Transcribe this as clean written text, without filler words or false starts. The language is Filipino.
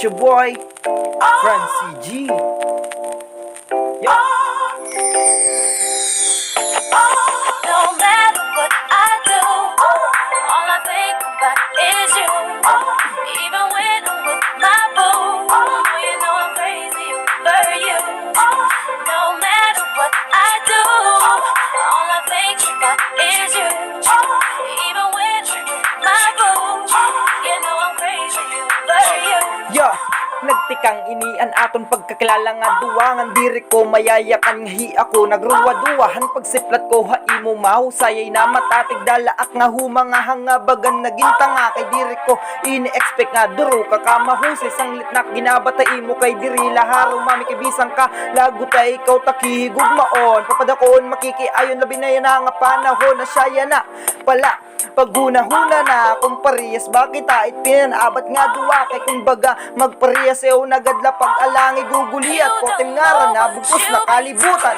It's your boy, Francie G. Yo. No matter what I do, all I think about is you. Even when I'm with my boo, you know I'm crazy over you. No matter what I do, all I think about is you. Even when I'm with my boo, you know I'm crazy over you. Yo. Nagtikang inian aton pagkakilala nga duwangan diri ko mayayakan nga hi ako nagruwa-duwahan pagsiplat ko haimo mahusayay na matatig dalaak nga humanga hangabagan naging tanga kay diri ko ini-expect nga duro ka mahusay sanglit na ginabatay mo kay diri laharo mami kay bisang ka lago tay ikaw takihigugmaon papadakon makikiayon labi na yan nga panahon na siya na pala paghuna-huna na kung parehas bakit ait pinanabat nga duwa kay kumbaga magparehas ew nagadla pag alangi guguli at potem nga na bugos na kalibutan.